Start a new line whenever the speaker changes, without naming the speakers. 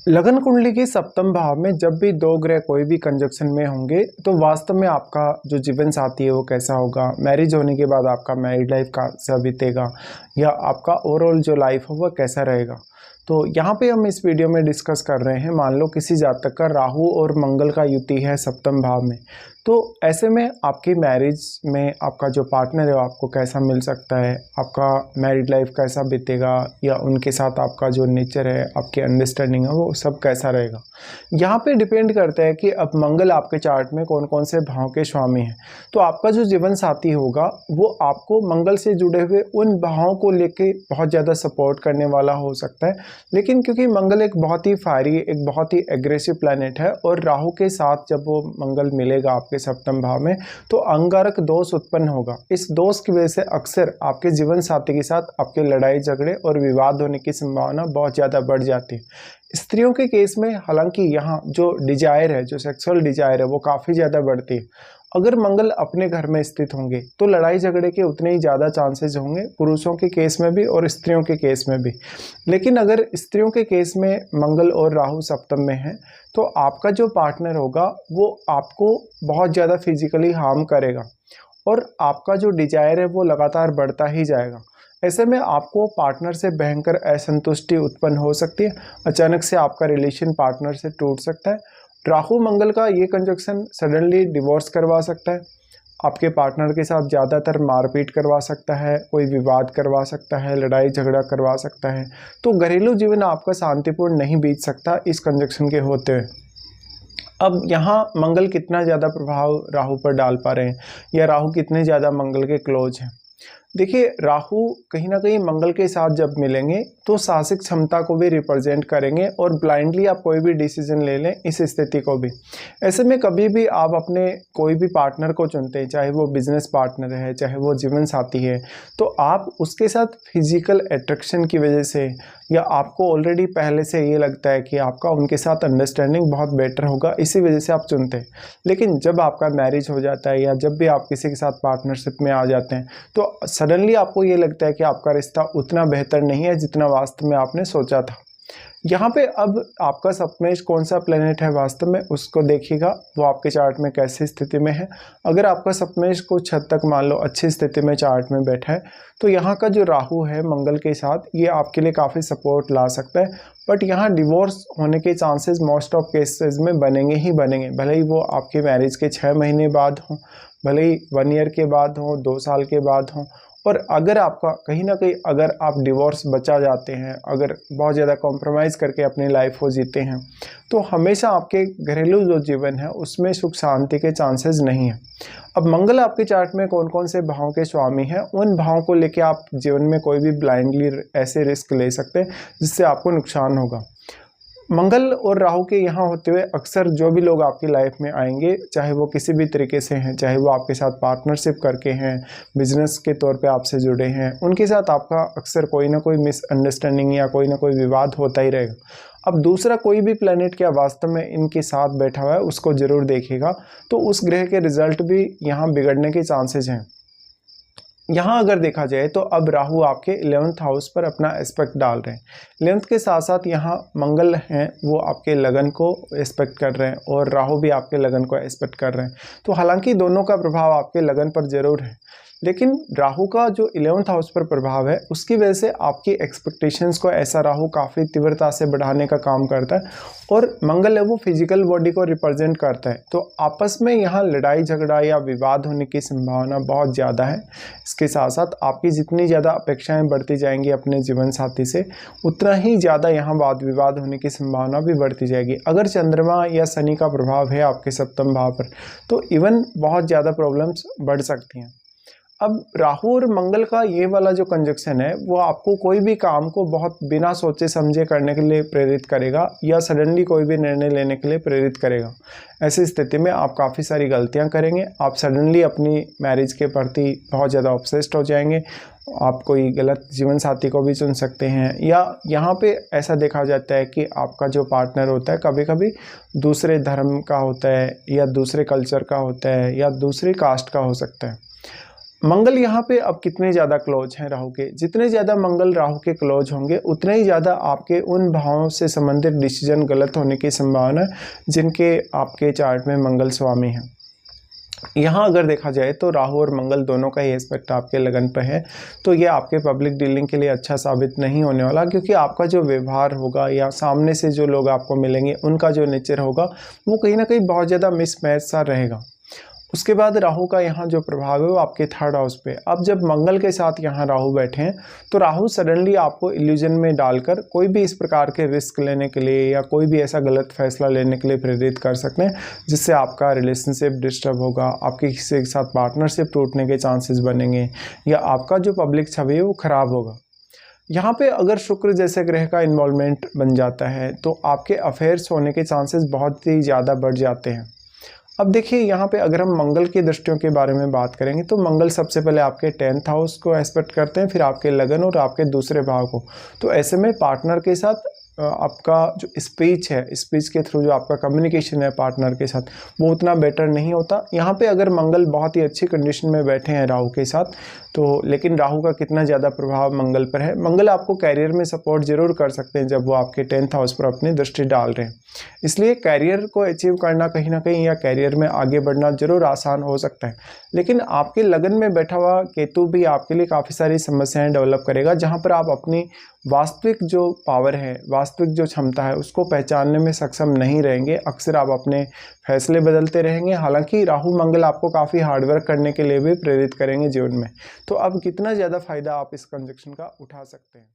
लगन कुंडली के सप्तम भाव में जब भी दो ग्रह कोई भी कंजक्शन में होंगे तो वास्तव में आपका जो जीवन साथी है वो कैसा होगा, मैरिज होने के बाद आपका मैरिड लाइफ कैसा बीतेगा या आपका ओवरऑल जो लाइफ है वो कैसा रहेगा। तो यहाँ पे हम इस वीडियो में डिस्कस कर रहे हैं। मान लो किसी जातक का राहु और मंगल का युति है सप्तम भाव में, तो ऐसे में आपकी मैरिज में आपका जो पार्टनर है वो आपको कैसा मिल सकता है, आपका मैरिड लाइफ कैसा बीतेगा या उनके साथ आपका जो नेचर है, आपकी अंडरस्टैंडिंग है वो सब कैसा रहेगा। यहाँ पे डिपेंड करता है कि अब मंगल आपके चार्ट में कौन कौन से भाव के स्वामी हैं। तो आपका जो जीवन साथी होगा वो आपको मंगल से जुड़े हुए उन भावों को लेके बहुत ज़्यादा सपोर्ट करने वाला हो सकता है, लेकिन क्योंकि मंगल एक बहुत ही फायरी, एक बहुत ही एग्रेसिव प्लैनेट है और राहु के साथ जब वो मंगल मिलेगा आपके सप्तम भाव में तो अंगारक दोष उत्पन्न होगा। इस दोष की वजह से अक्सर आपके जीवन साथी के साथ आपके लड़ाई झगड़े और विवाद होने की संभावना बहुत ज़्यादा बढ़ जाती है। स्त्रियों के केस में हालांकि यहाँ जो डिजायर है, जो सेक्सुअल डिजायर है वो काफ़ी ज़्यादा बढ़ती है। अगर मंगल अपने घर में स्थित होंगे तो लड़ाई झगड़े के उतने ही ज़्यादा चांसेस होंगे, पुरुषों के केस में भी और स्त्रियों के केस में भी। लेकिन अगर स्त्रियों के केस में मंगल और राहु सप्तम में है तो आपका जो पार्टनर होगा वो आपको बहुत ज़्यादा फिजिकली हार्म करेगा और आपका जो डिजायर है वो लगातार बढ़ता ही जाएगा। ऐसे में आपको पार्टनर से भयंकर असंतुष्टि उत्पन्न हो सकती है। अचानक से आपका रिलेशन पार्टनर से टूट सकता है। राहु मंगल का ये कंजक्शन सडनली डिवोर्स करवा सकता है, आपके पार्टनर के साथ ज़्यादातर मारपीट करवा सकता है, कोई विवाद करवा सकता है, लड़ाई झगड़ा करवा सकता है। तो घरेलू जीवन आपका शांतिपूर्ण नहीं बीत सकता इस कंजक्शन के होते हुए। अब यहाँ मंगल कितना ज़्यादा प्रभाव राहु पर डाल पा रहे हैं या राहु कितने ज़्यादा मंगल के क्लोज हैं। देखिए, राहु कहीं ना कहीं मंगल के साथ जब मिलेंगे तो साहसिक क्षमता को भी रिप्रेजेंट करेंगे और ब्लाइंडली आप कोई भी डिसीजन ले लें इस स्थिति को भी। ऐसे में कभी भी आप अपने कोई भी पार्टनर को चुनते हैं, चाहे वो बिजनेस पार्टनर है, चाहे वो जीवन साथी है, तो आप उसके साथ फिजिकल अट्रैक्शन की वजह से या आपको ऑलरेडी पहले से ये लगता है कि आपका उनके साथ अंडरस्टैंडिंग बहुत बेटर होगा, इसी वजह से आप चुनते हैं। लेकिन जब आपका मैरिज हो जाता है या जब भी आप किसी के साथ पार्टनरशिप में आ जाते हैं तो सडनली आपको ये लगता है कि आपका रिश्ता उतना बेहतर नहीं है जितना वास्तव में आपने सोचा था। यहाँ पे अब आपका सप्तमेश कौन सा प्लेनेट है वास्तव में उसको देखिएगा, वो आपके चार्ट में कैसी स्थिति में है। अगर आपका सप्तमेश कुछ हद तक मान लो अच्छी स्थिति में चार्ट में बैठा है तो यहाँ का जो राहु है मंगल के साथ ये आपके लिए काफ़ी सपोर्ट ला सकता है। बट यहाँ डिवोर्स होने के चांसेस मोस्ट ऑफ केसेस में बनेंगे ही बनेंगे, भले ही वो आपके मैरिज के 6 महीने बाद हों, भले ही 1 ईयर के बाद हों, 2 साल के बाद हों। और अगर आपका कहीं ना कहीं अगर आप डिवोर्स बचा जाते हैं, अगर बहुत ज़्यादा कॉम्प्रोमाइज़ करके अपनी लाइफ को जीते हैं तो हमेशा आपके घरेलू जो जीवन है उसमें सुख शांति के चांसेस नहीं हैं। अब मंगल आपके चार्ट में कौन कौन से भावों के स्वामी हैं, उन भावों को लेके आप जीवन में कोई भी ब्लाइंडली ऐसे रिस्क ले सकते हैं जिससे आपको नुकसान होगा। मंगल और राहु के यहाँ होते हुए अक्सर जो भी लोग आपकी लाइफ में आएंगे, चाहे वो किसी भी तरीके से हैं, चाहे वो आपके साथ पार्टनरशिप करके हैं, बिजनेस के तौर पे आपसे जुड़े हैं, उनके साथ आपका अक्सर कोई ना कोई मिसअंडरस्टैंडिंग या कोई ना कोई विवाद होता ही रहेगा। अब दूसरा कोई भी प्लेनेट क्या वास्तव में इनके साथ बैठा हुआ है उसको जरूर देखिएगा, तो उस ग्रह के रिजल्ट भी यहाँ बिगड़ने के चांसेस हैं। यहाँ अगर देखा जाए तो अब राहु आपके 11th हाउस पर अपना एस्पेक्ट डाल रहे हैं। 11th के साथ साथ यहाँ मंगल हैं वो आपके लगन को एस्पेक्ट कर रहे हैं और राहु भी आपके लगन को एस्पेक्ट कर रहे हैं। तो हालांकि दोनों का प्रभाव आपके लगन पर जरूर है, लेकिन राहु का जो 11th हाउस पर प्रभाव है उसकी वजह से आपकी एक्सपेक्टेशंस को ऐसा राहु काफ़ी तीव्रता से बढ़ाने का काम करता है और मंगल है वो फिजिकल बॉडी को रिप्रेजेंट करता है। तो आपस में यहाँ लड़ाई झगड़ा या विवाद होने की संभावना बहुत ज़्यादा है। इसके साथ साथ आपकी जितनी ज़्यादा अपेक्षाएं बढ़ती जाएंगी अपने जीवन साथी से, उतना ही ज़्यादा यहाँ वाद विवाद होने की संभावना भी बढ़ती जाएगी। अगर चंद्रमा या शनि का प्रभाव है आपके सप्तम भाव पर तो इवन बहुत ज़्यादा प्रॉब्लम्स बढ़ सकती हैं। अब राहु और मंगल का ये वाला जो कंजक्शन है वो आपको कोई भी काम को बहुत बिना सोचे समझे करने के लिए प्रेरित करेगा या सडनली कोई भी निर्णय लेने के लिए प्रेरित करेगा। ऐसी स्थिति में आप काफ़ी सारी गलतियां करेंगे, आप सडनली अपनी मैरिज के प्रति बहुत ज़्यादा ऑब्सेस्ड हो जाएंगे, आप कोई गलत जीवन साथी को भी चुन सकते हैं। या यहाँ पे ऐसा देखा जाता है कि आपका जो पार्टनर होता है कभी कभी दूसरे धर्म का होता है या दूसरे कल्चर का होता है या दूसरी कास्ट का हो सकता है। मंगल यहाँ पे अब कितने ज़्यादा क्लोज हैं राहु के, जितने ज़्यादा मंगल राहु के क्लोज होंगे उतने ही ज़्यादा आपके उन भावों से संबंधित डिसीजन गलत होने की संभावना है जिनके आपके चार्ट में मंगल स्वामी हैं। यहाँ अगर देखा जाए तो राहु और मंगल दोनों का ही एस्पेक्ट आपके लगन पर है, तो ये आपके पब्लिक डीलिंग के लिए अच्छा साबित नहीं होने वाला, क्योंकि आपका जो व्यवहार होगा या सामने से जो लोग आपको मिलेंगे उनका जो नेचर होगा वो कहीं ना कहीं बहुत ज़्यादा मिसमैच सा रहेगा। उसके बाद राहु का यहाँ जो प्रभाव है वो आपके थर्ड हाउस पे। अब जब मंगल के साथ यहाँ राहु बैठे हैं तो राहु सडनली आपको इल्यूजन में डालकर कोई भी इस प्रकार के रिस्क लेने के लिए या कोई भी ऐसा गलत फैसला लेने के लिए प्रेरित कर सकते हैं जिससे आपका रिलेशनशिप डिस्टर्ब होगा, आपके किसी के साथ पार्टनरशिप टूटने के चांसेस बनेंगे या आपका जो पब्लिक छवि है वो खराब होगा। यहाँ पे अगर शुक्र जैसे ग्रह का इन्वॉल्वमेंट बन जाता है तो आपके अफेयर्स होने के चांसेस बहुत ही ज़्यादा बढ़ जाते हैं। अब देखिए यहाँ पे अगर हम मंगल की दृष्टियों के बारे में बात करेंगे तो मंगल सबसे पहले आपके 10th हाउस को एस्पेक्ट करते हैं, फिर आपके लगन और आपके दूसरे भाव को। तो ऐसे में पार्टनर के साथ आपका जो स्पीच है, स्पीच के थ्रू जो आपका कम्युनिकेशन है पार्टनर के साथ वो उतना बेटर नहीं होता। यहाँ पे अगर मंगल बहुत ही अच्छी कंडीशन में बैठे हैं राहु के साथ तो, लेकिन राहु का कितना ज़्यादा प्रभाव मंगल पर है, मंगल आपको कैरियर में सपोर्ट जरूर कर सकते हैं जब वो आपके 10th हाउस पर अपनी दृष्टि डाल रहे हैं। इसलिए कैरियर को अचीव करना कहीं ना कहीं या कैरियर में आगे बढ़ना जरूर आसान हो सकता है, लेकिन आपके लगन में बैठा हुआ केतु भी आपके लिए काफ़ी सारी समस्याएं डेवलप करेगा, जहां पर आप अपनी वास्तविक जो पावर है, वास्तविक जो क्षमता है उसको पहचानने में सक्षम नहीं रहेंगे। अक्सर आप अपने फैसले बदलते रहेंगे। हालांकि राहु मंगल आपको काफ़ी हार्डवर्क करने के लिए भी प्रेरित करेंगे जीवन में। तो अब कितना ज़्यादा फायदा आप इस कंजक्शन का उठा सकते हैं।